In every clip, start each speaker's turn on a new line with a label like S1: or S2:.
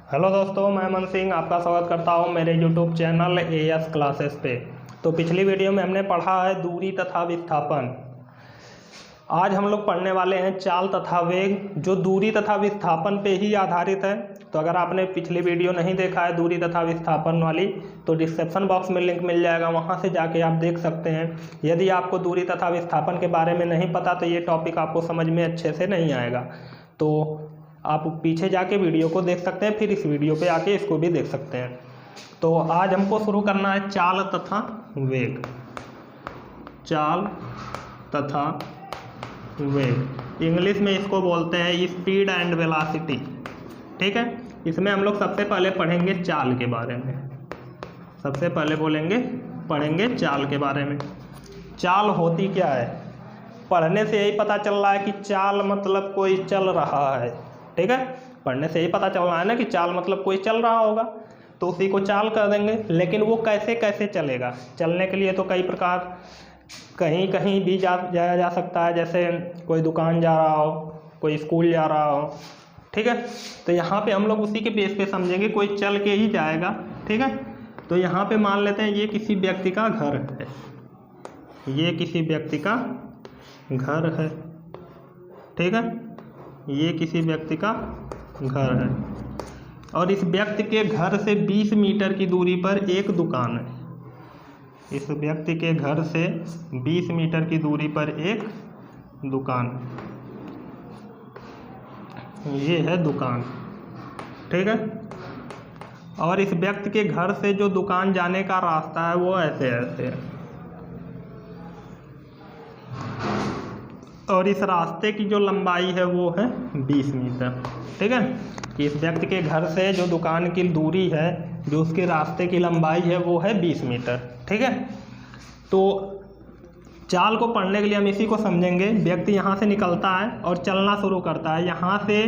S1: Hello दोस्तों, मैं अमन सिंह आपका स्वागत करता हूं मेरे यूट्यूब चैनल एएस क्लासेस पे। तो पिछली वीडियो में हमने पढ़ा है दूरी तथा विस्थापन। आज हम लोग पढ़ने वाले हैं चाल तथा वेग, जो दूरी तथा विस्थापन पे ही आधारित है। तो अगर आपने पिछली वीडियो नहीं देखा है दूरी तथा विस्थापन वाली, तो डिस्क्रिप्शन बॉक्स में लिंक मिल जाएगा, वहाँ से जाके आप देख सकते हैं। यदि आपको दूरी तथा विस्थापन के बारे में नहीं पता तो ये टॉपिक आपको समझ में अच्छे से नहीं आएगा। तो आप पीछे जाके वीडियो को देख सकते हैं, फिर इस वीडियो पे आके इसको भी देख सकते हैं। तो आज हमको शुरू करना है चाल तथा वेग। चाल तथा वेग, इंग्लिश में इसको बोलते हैं स्पीड एंड वेलोसिटी। ठीक है, इसमें हम लोग सबसे पहले पढ़ेंगे चाल के बारे में। सबसे पहले पढ़ेंगे चाल के बारे में। चाल होती क्या है? पढ़ने से यही पता चल रहा है कि चाल मतलब कोई चल रहा है। ठीक है, पढ़ने से यही पता चल रहा है ना कि चाल मतलब कोई चल रहा होगा, तो उसी को चाल कर देंगे। लेकिन वो कैसे कैसे चलेगा? चलने के लिए तो कई प्रकार, कहीं कहीं भी जाया जा सकता है। जैसे कोई दुकान जा रहा हो, कोई स्कूल जा रहा हो। ठीक है, तो यहाँ पे हम लोग उसी के बेस पे समझेंगे, कोई चल के ही जाएगा। ठीक है, तो यहाँ पे मान लेते हैं ये किसी व्यक्ति का घर है। ये किसी व्यक्ति का घर है। ठीक है, ये किसी व्यक्ति का घर है और इस व्यक्ति के घर से 20 मीटर की दूरी पर एक दुकान है। इस व्यक्ति के घर से 20 मीटर की दूरी पर एक दुकान, ये है दुकान। ठीक है, और इस व्यक्ति के घर से जो दुकान जाने का रास्ता है वो ऐसे है, और इस रास्ते की जो लंबाई है वो है 20 मीटर। ठीक है, कि इस व्यक्ति के घर से जो दुकान की दूरी है, जो उसके रास्ते की लंबाई है वो है 20 मीटर। ठीक है, तो चाल को पढ़ने के लिए हम इसी को समझेंगे। व्यक्ति यहाँ से निकलता है और चलना शुरू करता है। यहाँ से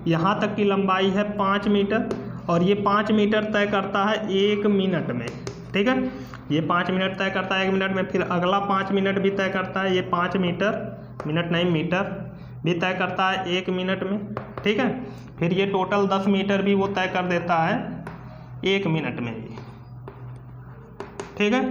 S1: यहाँ तक की लंबाई है 5 मीटर और ये 5 मीटर तय करता है 1 मिनट में। ठीक है, ये 5 मिनट तय करता है 1 मिनट में, फिर अगला 5 मिनट भी तय करता है, ये 5 मीटर भी तय करता है 1 मिनट में। ठीक है, फिर ये टोटल 10 मीटर भी वो तय कर देता है 1 मिनट में ही। ठीक है,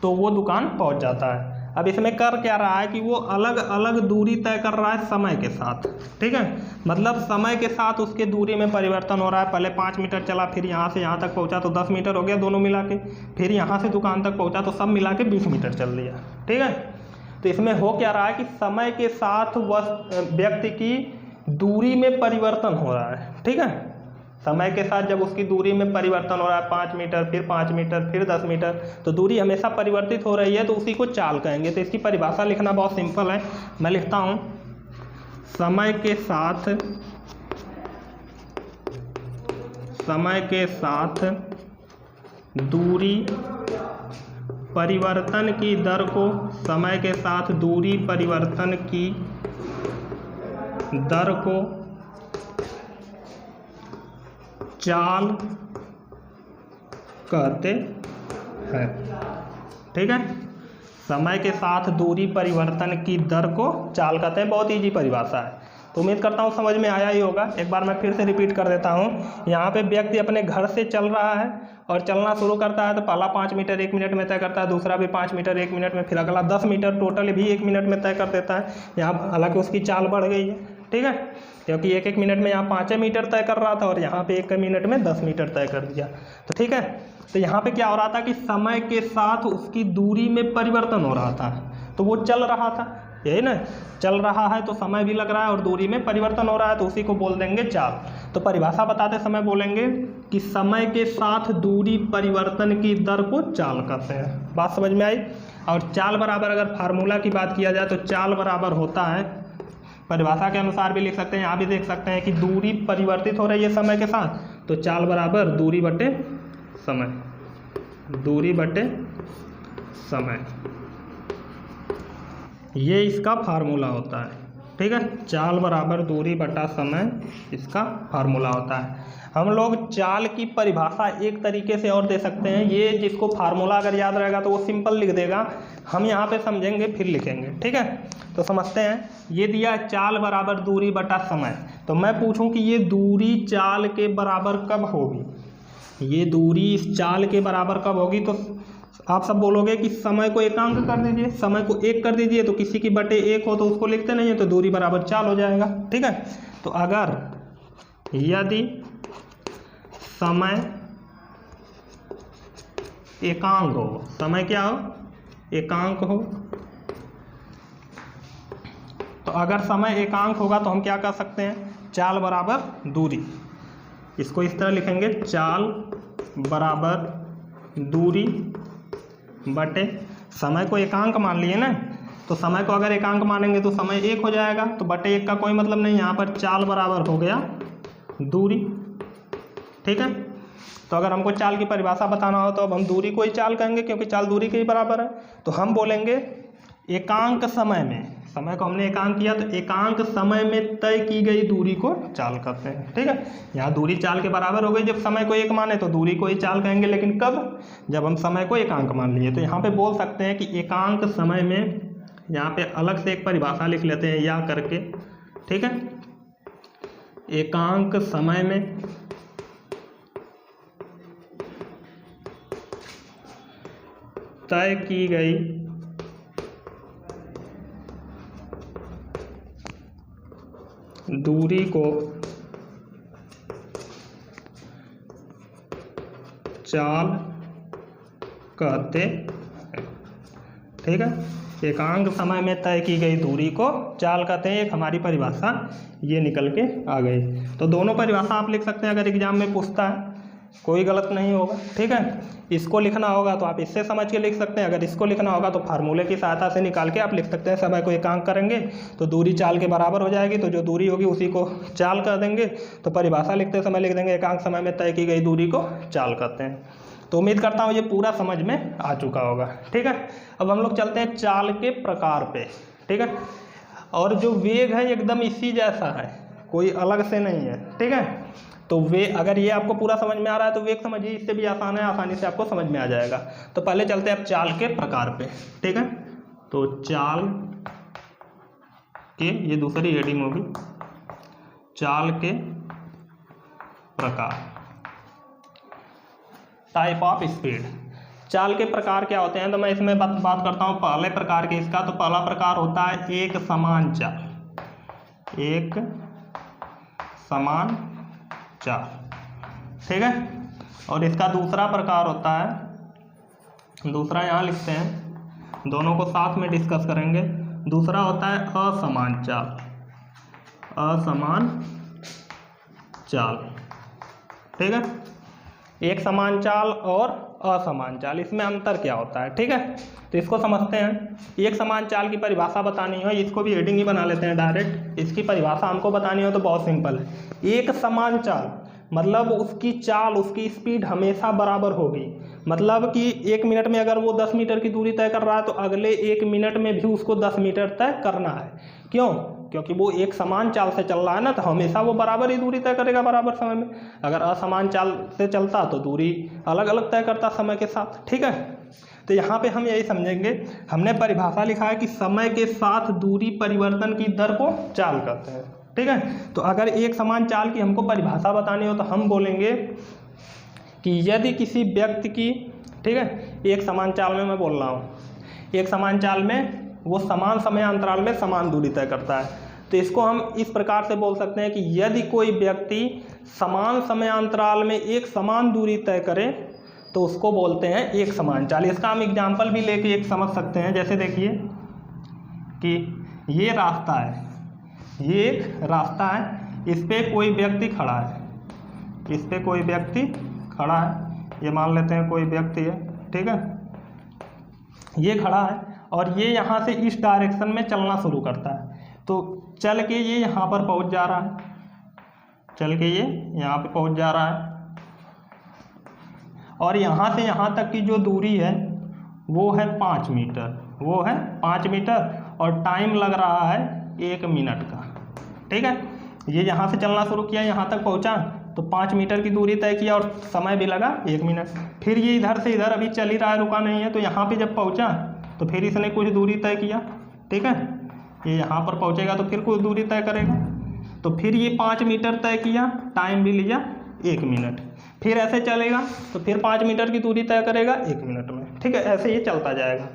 S1: तो वो दुकान पहुंच जाता है। अब इसमें कर क्या रहा है कि वो अलग अलग दूरी तय कर रहा है समय के साथ। ठीक है, मतलब समय के साथ उसके दूरी में परिवर्तन हो रहा है। पहले 5 मीटर चला, फिर यहाँ से यहाँ तक पहुँचा तो 10 मीटर हो गया दोनों मिला के, फिर यहाँ से दुकान तक पहुँचा तो सब मिला के 20 मीटर चल दिया। ठीक है, तो इसमें हो क्या रहा है कि समय के साथ व्यक्ति की दूरी में परिवर्तन हो रहा है। ठीक है, समय के साथ जब उसकी दूरी में परिवर्तन हो रहा है 5 मीटर, फिर 5 मीटर, फिर 10 मीटर, तो दूरी हमेशा परिवर्तित हो रही है, तो उसी को चाल कहेंगे। तो इसकी परिभाषा लिखना बहुत सिंपल है, मैं लिखता हूँ समय के साथ दूरी परिवर्तन की दर को, समय के साथ दूरी परिवर्तन की दर को चाल कहते हैं। ठीक है, समय के साथ दूरी परिवर्तन की दर को चाल कहते हैं। बहुत इजी परिभाषा है, तो उम्मीद करता हूँ समझ में आया ही होगा। एक बार मैं फिर से रिपीट कर देता हूँ। यहाँ पे व्यक्ति अपने घर से चल रहा है और चलना शुरू करता है, तो पहला 5 मीटर 1 मिनट में तय करता है, दूसरा भी 5 मीटर 1 मिनट में, फिर अगला 10 मीटर टोटल भी 1 मिनट में तय कर देता है। यहाँ हालांकि उसकी चाल बढ़ गई है। ठीक है, क्योंकि 1 मिनट में यहाँ 5 मीटर तय कर रहा था और यहाँ पे 1 मिनट में 10 मीटर तय कर दिया। तो ठीक है, तो यहाँ पे क्या हो रहा था कि समय के साथ उसकी दूरी में परिवर्तन हो रहा था, तो वो चल रहा था, यही ना, चल रहा है तो समय भी लग रहा है और दूरी में परिवर्तन हो रहा है, तो उसी को बोल देंगे चाल। तो परिभाषा बताते समय बोलेंगे कि समय के साथ दूरी परिवर्तन की दर को चाल कहते हैं। बात समझ में आई? और चाल बराबर, अगर फार्मूला की बात किया जाए तो चाल बराबर होता है, परिभाषा के अनुसार भी लिख सकते हैं, यहाँ भी देख सकते हैं कि दूरी परिवर्तित हो रही है समय के साथ, तो चाल बराबर दूरी बटे समय, दूरी बटे समय, ये इसका फार्मूला होता है। ठीक है। चाल बराबर दूरी बटा समय इसका फार्मूला होता है। हम लोग चाल की परिभाषा एक तरीके से और दे सकते हैं, ये जिसको फार्मूला अगर याद रहेगा तो वो सिंपल लिख देगा, हम यहाँ पे समझेंगे फिर लिखेंगे, ठीक है। तो समझते हैं, ये दिया चाल बराबर दूरी बटा समय, तो मैं पूछूं कि ये दूरी चाल के बराबर कब होगी, ये दूरी इस चाल के बराबर कब होगी, तो आप सब बोलोगे कि समय को एकांक कर दीजिए, समय को 1 कर दीजिए, तो किसी की बटे 1 हो तो उसको लिखते नहीं है, तो दूरी बराबर चाल हो जाएगा, ठीक है। तो अगर यदि समय एकांक हो, समय क्या हो, एकांक हो, तो अगर समय एकांक होगा तो हम क्या कर सकते हैं, चाल बराबर दूरी, इसको इस तरह लिखेंगे, चाल बराबर दूरी बटे समय को एकांक मान लिए ना, तो समय को अगर एकांक मानेंगे तो समय 1 हो जाएगा, तो बटे 1 का कोई मतलब नहीं, यहाँ पर चाल बराबर हो गया दूरी, ठीक है। तो अगर हमको चाल की परिभाषा बताना हो तो अब हम दूरी को ही चाल कहेंगे, क्योंकि चाल दूरी के ही बराबर है। तो हम बोलेंगे एकांक समय में, समय को हमने एकांक किया तो एकांक समय में तय की गई दूरी को चाल कहते हैं, ठीक है। यहाँ दूरी चाल के बराबर हो गई, जब समय को 1 माने तो दूरी को ही चाल कहेंगे, लेकिन कब, जब हम समय को एकांक मान लिए। तो यहाँ पे बोल सकते हैं कि एकांक समय में, यहाँ पे अलग से एक परिभाषा लिख लेते हैं या करके, ठीक है। एकांक समय में तय की गई दूरी को चाल कहते हैं, ठीक है। एकांक समय में तय की गई दूरी को चाल कहते हैं, एक हमारी परिभाषा ये निकल के आ गई। तो दोनों परिभाषा आप लिख सकते हैं, अगर एग्जाम में पूछता है, कोई गलत नहीं होगा, ठीक है। इसको लिखना होगा तो आप इससे समझ के लिख सकते हैं, अगर इसको लिखना होगा तो फार्मूले की सहायता से निकाल के आप लिख सकते हैं। समय को एकांक करेंगे तो दूरी चाल के बराबर हो जाएगी, तो जो दूरी होगी उसी को चाल कर देंगे, तो परिभाषा लिखते समय लिख देंगे एकांक समय में तय की गई दूरी को चाल कहते हैं। तो उम्मीद करता हूँ ये पूरा समझ में आ चुका होगा, ठीक है। अब हम लोग चलते हैं चाल के प्रकार पे, ठीक है। और जो वेग है एकदम इसी जैसा है, कोई अलग से नहीं है, ठीक है। तो वे, अगर ये आपको पूरा समझ में आ रहा है तो वेग समझिए, इससे भी आसान है, आसानी से आपको समझ में आ जाएगा। तो पहले चलते हैं अब चाल के प्रकार पे, ठीक है। तो चाल के, ये दूसरी हेडिंग होगी, चाल के प्रकार, टाइप ऑफ स्पीड। चाल के प्रकार क्या होते हैं, तो मैं इसमें बात करता हूँ पहले प्रकार के इसका। तो पहला प्रकार होता है एक समान चाल, एक समान चाल, ठीक है। और इसका दूसरा प्रकार होता है, दूसरा यहाँ लिखते हैं, दोनों को साथ में डिस्कस करेंगे। दूसरा होता है असमान चाल, असमान चाल, ठीक है। एक समान चाल और असमान चाल, इसमें अंतर क्या होता है, ठीक है। तो इसको समझते हैं। एक समान चाल की परिभाषा बतानी हो, इसको भी हेडिंग ही बना लेते हैं डायरेक्ट। इसकी परिभाषा हमको बतानी हो तो बहुत सिंपल है। एक समान चाल मतलब उसकी चाल, उसकी स्पीड हमेशा बराबर होगी। मतलब कि 1 मिनट में अगर वो 10 मीटर की दूरी तय कर रहा है तो अगले 1 मिनट में भी उसको 10 मीटर तय करना है। क्यों? क्योंकि वो एक समान चाल से चल रहा है ना, तो हमेशा वो बराबर ही दूरी तय करेगा बराबर समय में। अगर असमान चाल से चलता तो दूरी अलग अलग तय करता समय के साथ, ठीक है। तो यहाँ पे हम यही समझेंगे, हमने परिभाषा लिखा है कि समय के साथ दूरी परिवर्तन की दर को चाल कहते हैं, ठीक है। तो अगर एक समान चाल की हमको परिभाषा बतानी हो तो हम बोलेंगे कि यदि किसी व्यक्ति की, ठीक है, एक समान चाल में मैं बोल रहा हूँ, एक समान चाल में वो समान समय अंतराल में समान दूरी तय करता है। तो इसको हम इस प्रकार से बोल सकते हैं कि यदि कोई व्यक्ति समान समय अंतराल में एक समान दूरी तय करे तो उसको बोलते हैं एक समान चाल। इसका हम एग्जाम्पल भी लेके एक समझ सकते हैं। जैसे देखिए कि ये रास्ता है, ये एक रास्ता है, इस पे कोई व्यक्ति खड़ा है, इस पे कोई व्यक्ति खड़ा है, ये मान लेते हैं कोई व्यक्ति है, ठीक है। ये खड़ा है और ये यहाँ से इस डायरेक्शन में चलना शुरू करता है। तो चल के ये यहाँ पर पहुँच जा रहा है, चल के ये यहाँ पे पहुँच जा रहा है, और यहाँ से यहाँ तक की जो दूरी है वो है 5 मीटर, वो है 5 मीटर, और टाइम लग रहा है 1 मिनट का। ठीक है, ये यहाँ से चलना शुरू किया, यहाँ तक पहुँचा तो 5 मीटर की दूरी तय किया और समय भी लगा 1 मिनट। फिर ये इधर से इधर अभी चल ही रहा है, रुका नहीं है, तो यहाँ पे जब पहुँचा तो फिर इसने कुछ दूरी तय किया। ठीक है, ये यहाँ पर पहुँचेगा तो फिर कुछ दूरी तय करेगा, तो फिर ये 5 मीटर तय किया, टाइम भी लिया 1 मिनट। फिर ऐसे चलेगा तो फिर 5 मीटर की दूरी तय करेगा 1 मिनट में। ठीक है, ऐसे ये चलता जाएगा।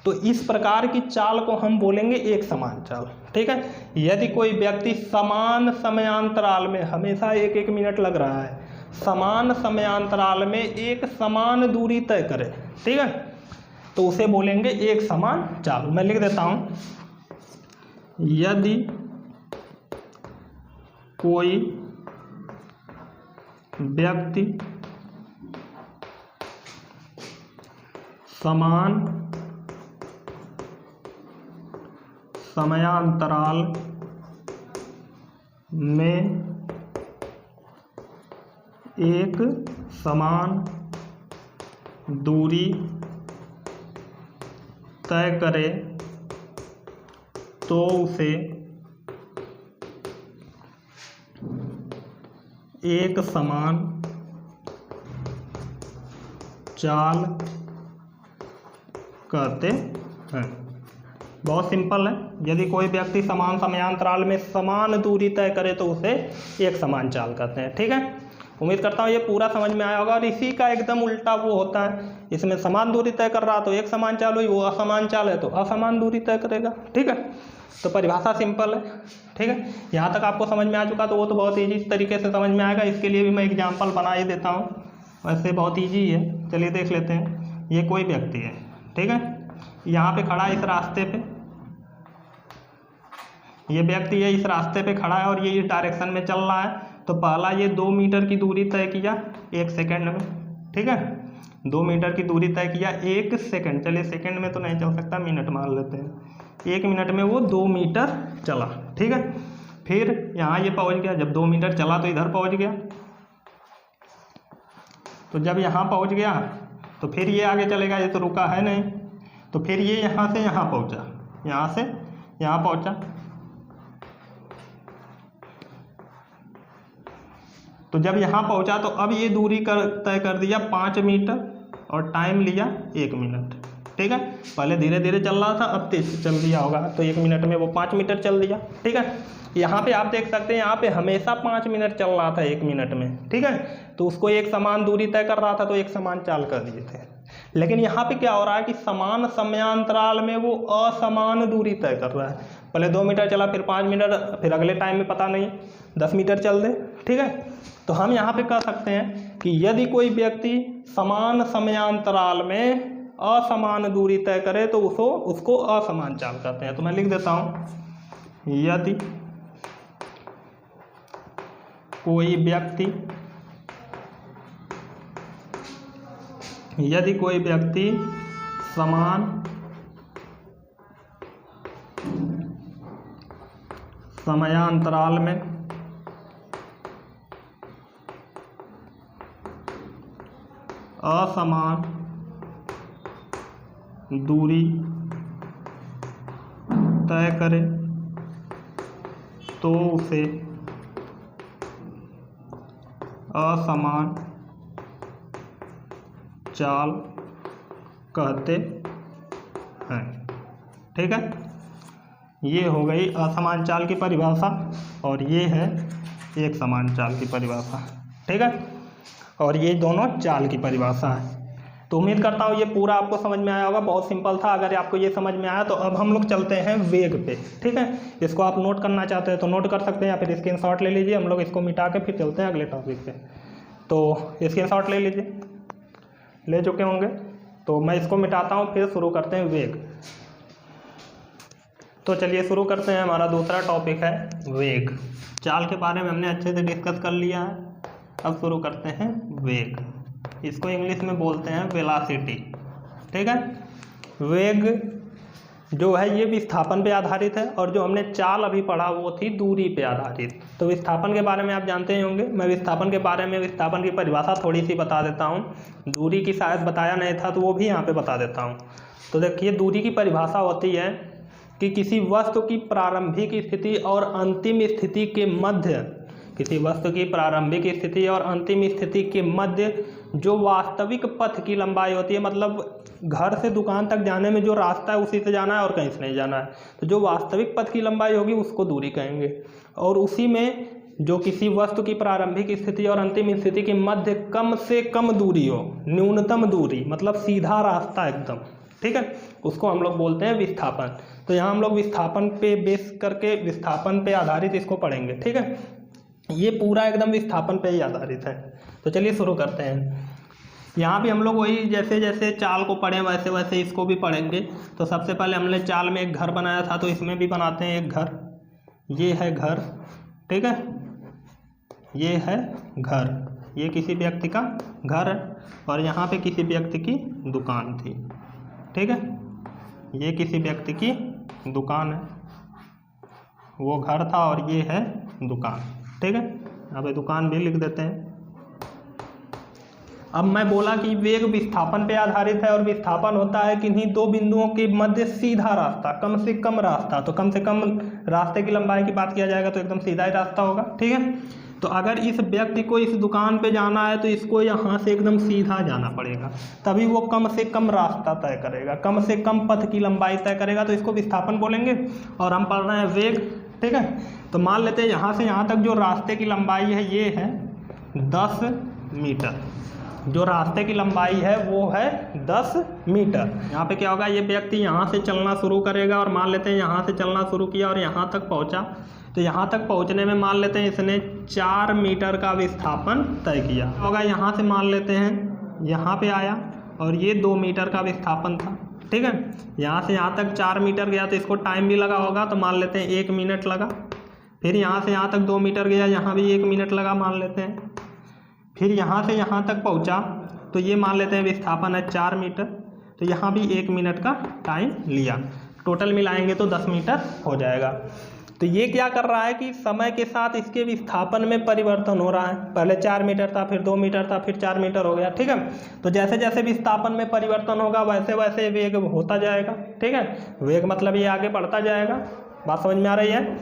S1: तो इस प्रकार की चाल को हम बोलेंगे एक समान चाल। ठीक है, यदि कोई व्यक्ति समान समयांतराल में, हमेशा 1-1 मिनट लग रहा है, समान समयांतराल में एक समान दूरी तय करे, ठीक है, तो उसे बोलेंगे एक समान चाल। मैं लिख देता हूं, यदि कोई व्यक्ति समान समयांतराल में एक समान दूरी तय करे तो उसे एक समान चाल कहते हैं। बहुत सिंपल है, यदि कोई व्यक्ति समान समयांतराल में समान दूरी तय करे तो उसे एक समान चाल कहते हैं। ठीक है, उम्मीद करता हूँ ये पूरा समझ में आया होगा। और इसी का एकदम उल्टा वो होता है, इसमें समान दूरी तय कर रहा तो एक समान चाल हुई, वो असमान चाल है तो असमान दूरी तय करेगा। ठीक है, तो परिभाषा सिंपल है। ठीक है, यहाँ तक आपको समझ में आ चुका तो वो तो बहुत ईजी तरीके से समझ में आएगा। इसके लिए भी मैं एग्जाम्पल बना ही देता हूँ, वैसे बहुत ईजी है, चलिए देख लेते हैं। ये कोई व्यक्ति है, ठीक है, यहाँ पे खड़ा है इस रास्ते पे, ये व्यक्ति है इस रास्ते पे खड़ा है और ये इस डायरेक्शन में चल रहा है। तो पहला ये 2 मीटर की दूरी तय किया 1 सेकंड में। ठीक है, 2 मीटर की दूरी तय किया 1 सेकंड, चलिए सेकंड में तो नहीं चल सकता, मिनट मान लेते हैं। 1 मिनट में वो 2 मीटर चला। ठीक है, फिर यहाँ ये पहुँच गया, जब 2 मीटर चला तो इधर पहुँच गया, तो जब यहाँ पहुँच गया तो फिर ये आगे चलेगा, ये तो रुका है नहीं, तो फिर ये यहाँ से यहाँ पहुँचा, यहाँ से यहाँ पहुँचा, तो जब यहाँ पहुँचा तो अब ये दूरी तय कर दिया 5 मीटर और टाइम लिया 1 मिनट। ठीक है, पहले धीरे धीरे चल रहा था, अब तेज चल दिया होगा, तो 1 मिनट में वो 5 मीटर चल दिया। ठीक है, यहाँ पे आप देख सकते हैं, यहाँ पे हमेशा 5 मिनट चल रहा था 1 मिनट में। ठीक है, तो उसको एक समान दूरी तय कर रहा था तो एक समान चाल कर दिए थे। लेकिन यहाँ पे क्या हो रहा है कि समान समयांतराल में वो असमान दूरी तय कर रहा है। पहले 2 मीटर चला, फिर 5 मिनट, फिर अगले टाइम में पता नहीं 10 मीटर चल दे। ठीक है, तो हम यहाँ पे कह सकते हैं कि यदि कोई व्यक्ति समान समयांतराल में असमान दूरी तय करे तो उसको असमान चाल कहते हैं। तो मैं लिख देता हूँ, यदि कोई व्यक्ति समान समयांतराल में असमान दूरी तय करे तो उसे असमान चाल कहते हैं। ठीक है, ये हो गई असमान चाल की परिभाषा और ये है एक समान चाल की परिभाषा। ठीक है, और ये दोनों चाल की परिभाषा है। तो उम्मीद करता हूँ ये पूरा आपको समझ में आया होगा, बहुत सिंपल था। अगर आपको ये समझ में आया तो अब हम लोग चलते हैं वेग पे। ठीक है, इसको आप नोट करना चाहते हैं तो नोट कर सकते हैं या फिर स्क्रीनशॉट ले लीजिए। हम लोग इसको मिटा के फिर चलते हैं अगले टॉपिक पे। तो स्क्रीनशॉट ले लीजिए, ले चुके होंगे, तो मैं इसको मिटाता हूँ, फिर शुरू करते हैं वेग। तो चलिए शुरू करते हैं। हमारा दूसरा टॉपिक है वेग। चाल के बारे में हमने अच्छे से डिस्कस कर लिया है, अब शुरू करते हैं वेग। इसको इंग्लिश में बोलते हैं वेलोसिटी। ठीक है, वेग जो है ये विस्थापन पे आधारित है और जो हमने चाल अभी पढ़ा वो थी दूरी पे आधारित। तो विस्थापन के बारे में आप जानते ही होंगे, मैं विस्थापन के बारे में विस्थापन की परिभाषा थोड़ी सी बता देता हूँ। दूरी की शायद बताया नहीं था तो वो भी यहाँ पे बता देता हूँ। तो देखिए, दूरी की परिभाषा होती है कि किसी वस्तु की प्रारंभिक स्थिति और अंतिम स्थिति के मध्य, किसी वस्तु की प्रारंभिक स्थिति और अंतिम स्थिति के मध्य जो वास्तविक पथ की लंबाई होती है, मतलब घर से दुकान तक जाने में जो रास्ता है उसी से जाना है और कहीं से नहीं जाना है, तो जो वास्तविक पथ की लंबाई होगी उसको दूरी कहेंगे। और उसी में जो किसी वस्तु की प्रारंभिक स्थिति और अंतिम स्थिति के मध्य कम से कम दूरी हो, न्यूनतम दूरी, मतलब सीधा रास्ता एकदम, ठीक है, उसको हम लोग बोलते हैं विस्थापन। तो यहाँ हम लोग विस्थापन पे बेस करके, विस्थापन पे आधारित इसको पढ़ेंगे, ठीक है। ये पूरा एकदम विस्थापन पे ही आधारित है। तो चलिए शुरू करते हैं। यहाँ भी हम लोग वही जैसे जैसे चाल को पढ़ें वैसे वैसे इसको भी पढ़ेंगे। तो सबसे पहले हमने चाल में एक घर बनाया था, तो इसमें भी बनाते हैं एक घर। ये है घर, ठीक है, ये है घर, ये किसी व्यक्ति का घर है और यहाँ पे किसी व्यक्ति की दुकान थी, ठीक है, ये किसी व्यक्ति की दुकान है, वो घर था और ये है दुकान, ठीक है। अब दुकान भी लिख देते हैं। अब मैं बोला कि वेग विस्थापन पे आधारित है और विस्थापन होता है किन्हीं दो बिंदुओं के मध्य सीधा रास्ता, कम से कम रास्ता। तो कम से कम रास्ते की लंबाई की बात किया जाएगा तो एकदम सीधा ही रास्ता होगा, ठीक है। तो अगर इस व्यक्ति को इस दुकान पे जाना है तो इसको यहाँ से एकदम सीधा जाना पड़ेगा, तभी वो कम से कम रास्ता तय करेगा, कम से कम पथ की लंबाई तय करेगा, तो इसको विस्थापन बोलेंगे। और हम पढ़ रहे हैं वेग, ठीक है। तो मान लेते हैं यहाँ से यहाँ तक जो रास्ते की लंबाई है ये है 10 मीटर, जो रास्ते की लंबाई है वो है 10 मीटर। यहाँ पे क्या होगा, ये व्यक्ति यहाँ से चलना शुरू करेगा और मान लेते हैं यहाँ से चलना शुरू किया और यहाँ तक पहुँचा। तो यहाँ तक पहुँचने में मान लेते हैं इसने 4 मीटर का विस्थापन तय किया होगा। यहाँ से मान लेते हैं यहाँ पे आया और ये 2 मीटर का विस्थापन था, ठीक है। यहाँ से यहाँ तक 4 मीटर गया तो इसको टाइम भी लगा होगा, तो मान लेते हैं 1 मिनट लगा। फिर यहाँ से यहाँ तक 2 मीटर गया, यहाँ भी 1 मिनट लगा मान लेते हैं। फिर यहाँ से यहाँ तक पहुँचा तो ये मान लेते हैं विस्थापन है 4 मीटर, तो यहाँ भी 1 मिनट का टाइम लिया। टोटल मिलाएंगे तो 10 मीटर हो जाएगा। तो ये क्या कर रहा है कि समय के साथ इसके विस्थापन में परिवर्तन हो रहा है। पहले 4 मीटर था, फिर 2 मीटर था, फिर 4 मीटर हो गया, ठीक है। तो जैसे जैसे विस्थापन में परिवर्तन होगा वैसे वैसे वेग होता जाएगा, ठीक है। वेग मतलब ये आगे बढ़ता जाएगा। बात समझ में आ रही है।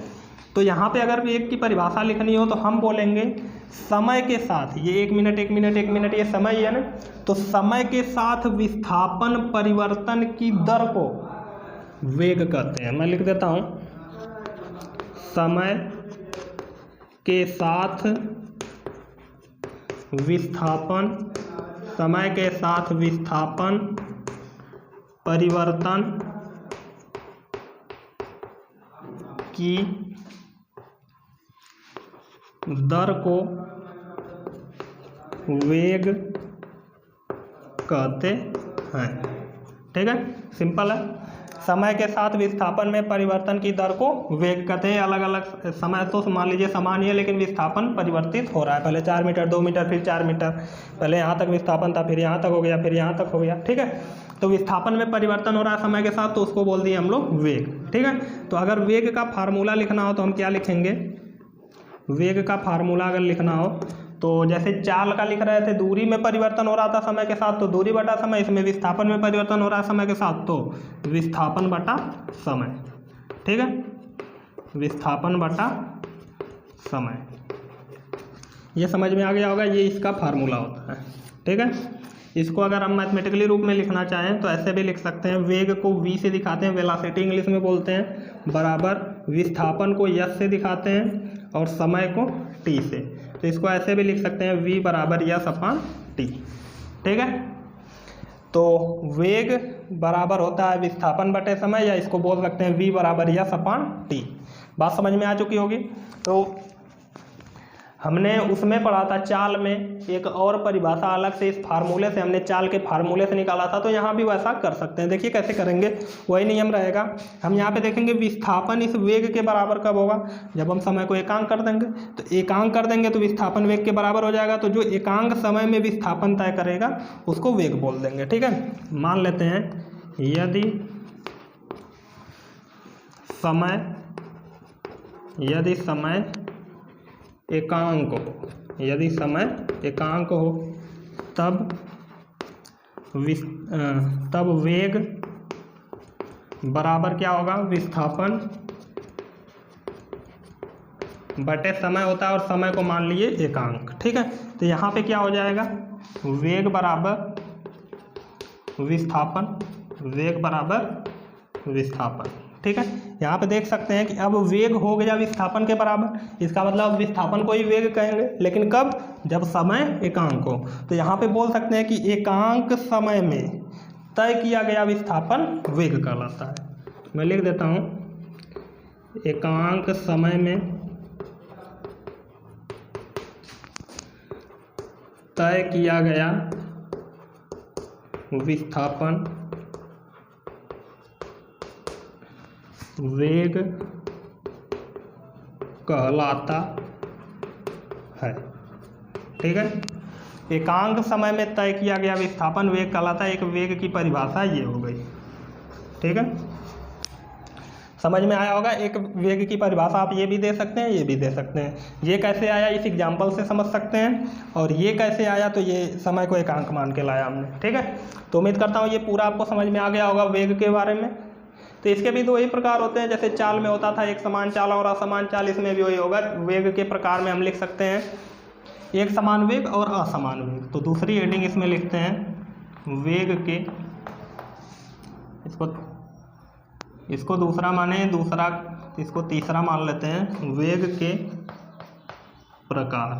S1: तो यहाँ पे अगर वेग की परिभाषा लिखनी हो तो हम बोलेंगे समय के साथ, ये 1 मिनट 1 मिनट 1 मिनट ये समय है ना, तो समय के साथ विस्थापन परिवर्तन की दर को वेग कहते हैं। मैं लिख देता हूँ, समय के साथ विस्थापन, समय के साथ विस्थापन परिवर्तन की दर को वेग कहते हैं, ठीक है। सिंपल है। समय के साथ विस्थापन में परिवर्तन की दर को वेग कहते हैं। अलग अलग समय तो मान लीजिए समान ही है, लेकिन विस्थापन परिवर्तित हो रहा है। पहले 4 मीटर 2 मीटर फिर 4 मीटर, पहले यहाँ तक विस्थापन था, फिर यहाँ तक हो गया, फिर यहाँ तक हो गया, ठीक है। तो विस्थापन में परिवर्तन हो रहा है समय के साथ, तो उसको बोल दिए हम लोग वेग, ठीक है। तो अगर वेग का फार्मूला लिखना हो तो हम क्या लिखेंगे, वेग का फार्मूला अगर लिखना हो तो जैसे चाल का लिख रहे थे, दूरी में परिवर्तन हो रहा था समय के साथ, तो दूरी बटा समय। इसमें विस्थापन में परिवर्तन हो रहा है समय के साथ, तो विस्थापन बटा समय, ठीक है, विस्थापन बटा समय। ये समझ में आ गया होगा, ये इसका फार्मूला होता है, ठीक है। इसको अगर हम मैथमेटिकली रूप में लिखना चाहें तो ऐसे भी लिख सकते हैं। वेग को v से दिखाते हैं, वेलोसिटी इंग्लिश में बोलते हैं, बराबर विस्थापन को s से दिखाते हैं और समय को t से। तो इसको ऐसे भी लिख सकते हैं, v बराबर s अपान t, ठीक है। तो वेग बराबर होता है विस्थापन बटे समय, या इसको बोल सकते हैं v बराबर s अपान t। बात समझ में आ चुकी होगी। तो हमने उसमें पढ़ा था चाल में एक और परिभाषा अलग से, इस फार्मूले से हमने चाल के फार्मूले से निकाला था। तो यहाँ भी वैसा कर सकते हैं। देखिए कैसे करेंगे, वही नियम रहेगा। हम यहाँ पे देखेंगे विस्थापन इस वेग के बराबर कब होगा, जब हम समय को एकांक कर देंगे। तो एकांक कर देंगे तो विस्थापन वेग के बराबर हो जाएगा। तो जो एकांक समय में विस्थापन तय करेगा उसको वेग बोल देंगे, ठीक है। मान लेते हैं यदि समय एकांक हो, यदि समय एकांक हो तब वेग बराबर क्या होगा, विस्थापन बटे समय होता है और समय को मान लिए एकांक। ठीक है, तो यहाँ पे क्या हो जाएगा, वेग बराबर विस्थापन, वेग बराबर विस्थापन। ठीक है, यहाँ पे देख सकते हैं कि अब वेग हो गया विस्थापन के बराबर, इसका मतलब विस्थापन को ही वेग कहेंगे, लेकिन कब, जब समय एकांक हो। तो यहाँ पे बोल सकते हैं कि एकांक समय में तय किया गया विस्थापन वेग कहलाता है। मैं लिख देता हूँ, एकांक समय में तय किया गया विस्थापन वेग कहलाता है। ठीक है, एकांक समय में तय किया गया विस्थापन वेग कहलाता है। एक वेग की परिभाषा ये हो गई। ठीक है, समझ में आया होगा। एक वेग की परिभाषा आप ये भी दे सकते हैं, ये भी दे सकते हैं। ये कैसे आया इस एग्जाम्पल से समझ सकते हैं, और ये कैसे आया तो ये समय को एकांक मान के लाया हमने। ठीक है, तो उम्मीद करता हूँ ये पूरा आपको समझ में आ गया होगा वेग के बारे में। तो इसके भी दो ही प्रकार होते हैं, जैसे चाल में होता था एक समान चाल और असमान चाल, इसमें भी वही होगा। वेग के प्रकार में हम लिख सकते हैं एक समान वेग और असमान वेग। तो दूसरी हेडिंग इसमें लिखते हैं वेग के, इसको दूसरा माने, दूसरा इसको तीसरा मान लेते हैं, वेग के प्रकार,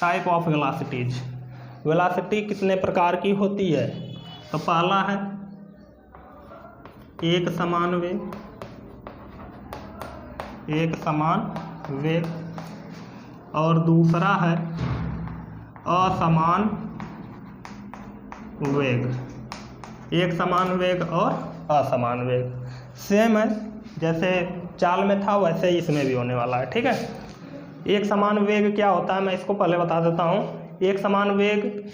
S1: टाइप ऑफ वेलोसिटीज। वेलोसिटी कितने प्रकार की होती है, तो पहला है एक समान वेग, एक समान वेग, और दूसरा है असमान वेग। एक समान वेग और असमान वेग सेम है, जैसे चाल में था वैसे ही इसमें भी होने वाला है। ठीक है, एक समान वेग क्या होता है, मैं इसको पहले बता देता हूँ। एक समान वेग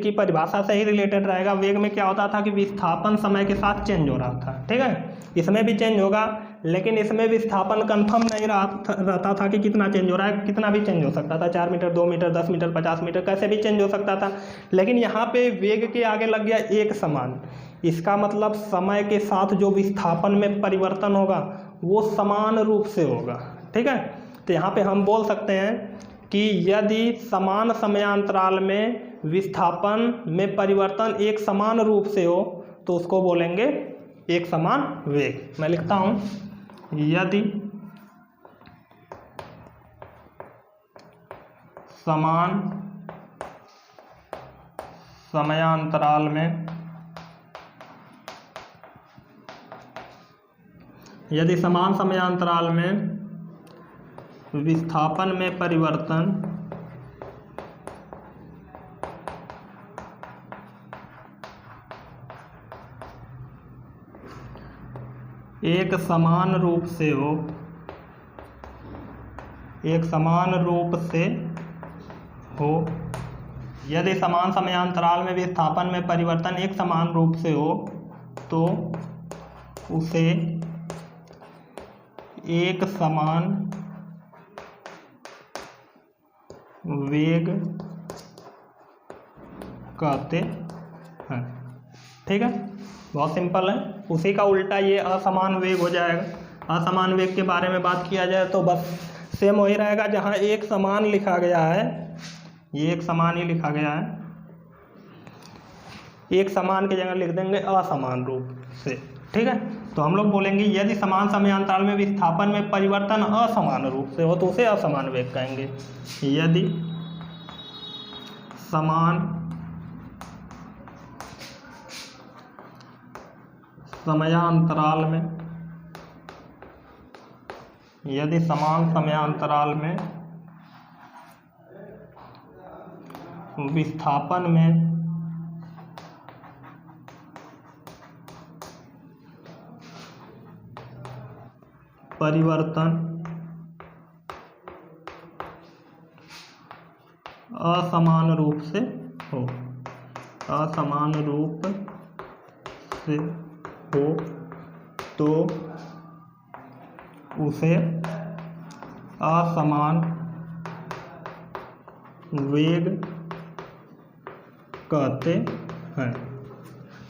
S1: की परिभाषा से ही रिलेटेड रहेगा। वेग में क्या होता था कि विस्थापन समय के साथ चेंज हो रहा था। ठीक है, इसमें भी चेंज होगा, लेकिन इसमें विस्थापन कंफर्म नहीं रहता था कि कितना चेंज हो रहा है, कितना भी चेंज हो सकता था, 4 मीटर, 2 मीटर, 10 मीटर, 50 मीटर, कैसे भी चेंज हो सकता था। लेकिन यहाँ पे वेग के आगे लग गया एक समान, इसका मतलब समय के साथ जो विस्थापन में परिवर्तन होगा वो समान रूप से होगा। ठीक है, तो यहाँ पे हम बोल सकते हैं कि यदि समान समयांतराल में विस्थापन में परिवर्तन एक समान रूप से हो तो उसको बोलेंगे एक समान वेग। मैं लिखता हूँ, यदि समान समयांतराल में विस्थापन में परिवर्तन एक समान रूप से हो, यदि समान समयांतराल में विस्थापन में परिवर्तन एक समान रूप से हो तो उसे एक समान वेग कहते हैं। ठीक है, बहुत सिंपल है। उसी का उल्टा ये असमान वेग हो जाएगा। असमान वेग के बारे में बात किया जाए तो बस सेम वही रहेगा, जहाँ एक समान लिखा गया है, ये एक समान ही लिखा गया है, एक समान की जगह लिख देंगे असमान रूप से। ठीक है, तो हम लोग बोलेंगे यदि समान समयांतराल में विस्थापन में परिवर्तन असमान रूप से हो तो उसे असमान वेग कहेंगे। यदि समान समयांतराल में विस्थापन में परिवर्तन असमान रूप से हो तो उसे असमान वेग कहते हैं।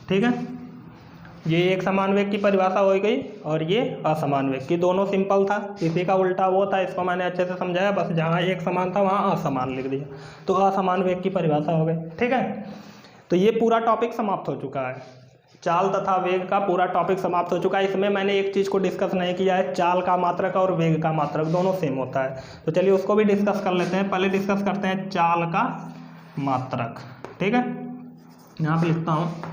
S1: ठीक है, ये एक समान वेग की परिभाषा हो गई और ये असमान वेग की, दोनों सिंपल था। इसी का उल्टा वो था, इसको मैंने अच्छे से समझाया, बस जहाँ एक समान था वहाँ असमान लिख दिया, तो असमान वेग की परिभाषा हो गई। ठीक है, तो ये पूरा टॉपिक समाप्त हो चुका है, चाल तथा वेग का पूरा टॉपिक समाप्त हो चुका है। इसमें मैंने एक चीज़ को डिस्कस नहीं किया है, चाल का मात्रक और वेग का मात्रक दोनों सेम होता है, तो चलिए उसको भी डिस्कस कर लेते हैं। पहले डिस्कस करते हैं चाल का मात्रक। ठीक है, यहाँ पे लिखता हूँ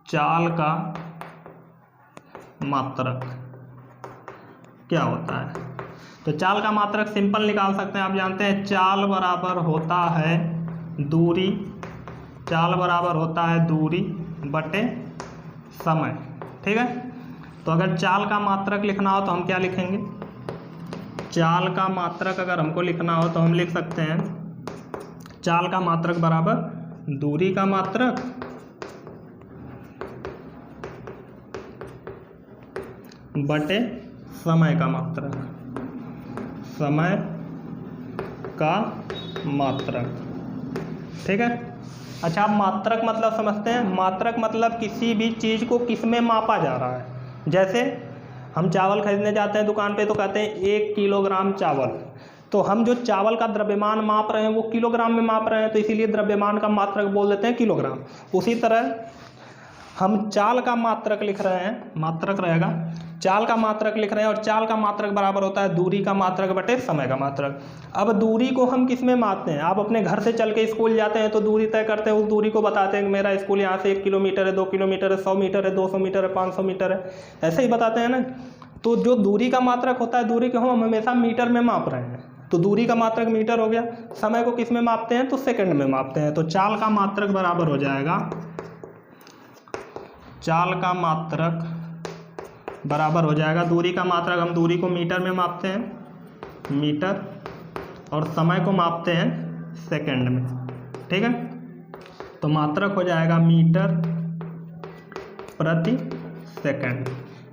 S1: चाल का मात्रक क्या होता है। तो चाल का मात्रक सिंपल निकाल सकते हैं, आप जानते हैं चाल बराबर होता है दूरी, चाल बराबर होता है दूरी बटे समय। ठीक है, तो अगर चाल का मात्रक लिखना हो तो हम क्या लिखेंगे, चाल का मात्रक अगर हमको लिखना हो तो हम लिख सकते हैं चाल का मात्रक बराबर दूरी का मात्रक बटे समय का मात्रक, समय का मात्रक। ठीक है, अच्छा आप मात्रक मतलब समझते हैं, मात्रक मतलब किसी भी चीज़ को किस में मापा जा रहा है। जैसे हम चावल खरीदने जाते हैं दुकान पे तो कहते हैं 1 किलोग्राम चावल, तो हम जो चावल का द्रव्यमान माप रहे हैं वो किलोग्राम में माप रहे हैं, तो इसीलिए द्रव्यमान का मात्रक बोल देते हैं किलोग्राम। उसी तरह हम चाल का मात्रक लिख रहे हैं, मात्रक रहेगा, चाल का मात्रक लिख रहे हैं और चाल का मात्रक बराबर होता है दूरी का मात्रक बटे समय का मात्रक। अब दूरी को हम किस में मापते हैं, आप अपने घर से चल के स्कूल जाते हैं तो दूरी तय करते हैं, उस दूरी को बताते हैं कि मेरा स्कूल यहाँ से 1 किलोमीटर है, 2 किलोमीटर है, 100 मीटर है, 200 मीटर है, 500 मीटर है, ऐसे ही बताते हैं ना। तो जो दूरी का मात्रक होता है, दूरी को हम हमेशा मीटर में माप रहे हैं, तो दूरी का मात्रक मीटर हो गया। समय को किस में मापते हैं, तो सेकंड में मापते हैं। तो चाल का मात्रक बराबर हो जाएगा, चाल का मात्रक बराबर हो जाएगा दूरी का मात्रक, हम दूरी को मीटर में मापते हैं, मीटर, और समय को मापते हैं सेकंड में। ठीक है, तो मात्रक हो जाएगा मीटर प्रति सेकंड।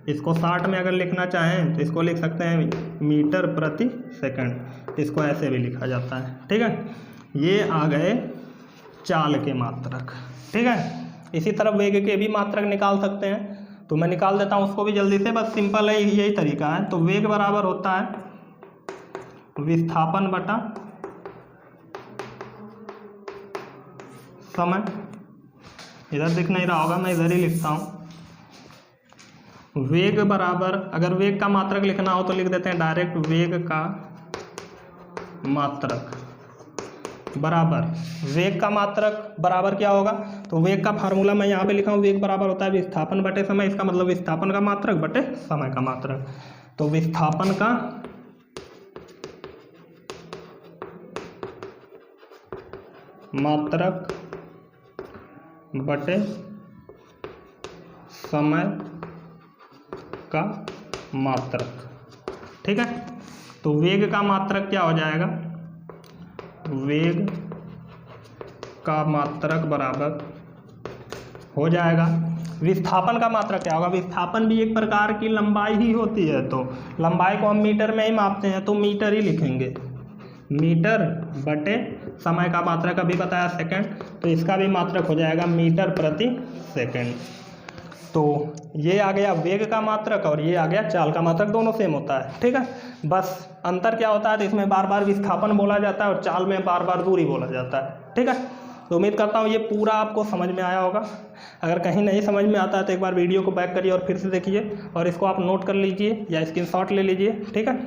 S1: इसको 60 में अगर लिखना चाहें तो इसको लिख सकते हैं मीटर प्रति सेकंड, इसको ऐसे भी लिखा जाता है। ठीक है, ये आ गए चाल के मात्रक। ठीक है, इसी तरह वेग के भी मात्रक निकाल सकते हैं, तो मैं निकाल देता हूँ उसको भी जल्दी से, बस सिंपल है, यही तरीका है। तो वेग बराबर होता है विस्थापन बटा समय। इधर दिख नहीं रहा होगा, मैं इधर ही लिखता हूँ, वेग बराबर, अगर वेग का मात्रक लिखना हो तो लिख देते हैं डायरेक्ट वेग का मात्रक बराबर, वेग का मात्रक बराबर क्या होगा, तो वेग का फार्मूला मैं यहाँ पे लिखा हूँ, वेग बराबर होता है विस्थापन बटे समय, इसका मतलब विस्थापन का मात्रक बटे समय का मात्रक। तो विस्थापन का मात्रक बटे समय का मात्रक। ठीक है, तो वेग का मात्रक क्या हो जाएगा, वेग का मात्रक बराबर हो जाएगा, विस्थापन का मात्रक क्या होगा, विस्थापन भी एक प्रकार की लंबाई ही होती है, तो लंबाई को हम मीटर में ही मापते हैं, तो मीटर ही लिखेंगे, मीटर बटे समय का मात्रक अभी बताया सेकंड, तो इसका भी मात्रक हो जाएगा मीटर प्रति सेकंड। तो ये आ गया वेग का मात्रक और ये आ गया चाल का मात्रक, दोनों सेम होता है। ठीक है, बस अंतर क्या होता है, तो इसमें बार बार विस्थापन बोला जाता है और चाल में बार बार दूरी बोला जाता है। ठीक है, तो उम्मीद करता हूँ ये पूरा आपको समझ में आया होगा। अगर कहीं नहीं समझ में आता है तो एक बार वीडियो को बैक करिए और फिर से देखिए, और इसको आप नोट कर लीजिए या स्क्रीनशॉट ले लीजिए। ठीक है,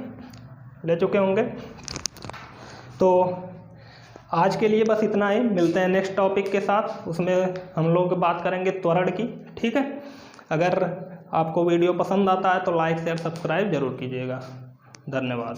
S1: ले चुके होंगे। तो आज के लिए बस इतना ही, मिलते हैं नेक्स्ट टॉपिक के साथ, उसमें हम लोग बात करेंगे त्वरण की। ठीक है, अगर आपको वीडियो पसंद आता है तो लाइक शेयर सब्सक्राइब जरूर कीजिएगा। धन्यवाद।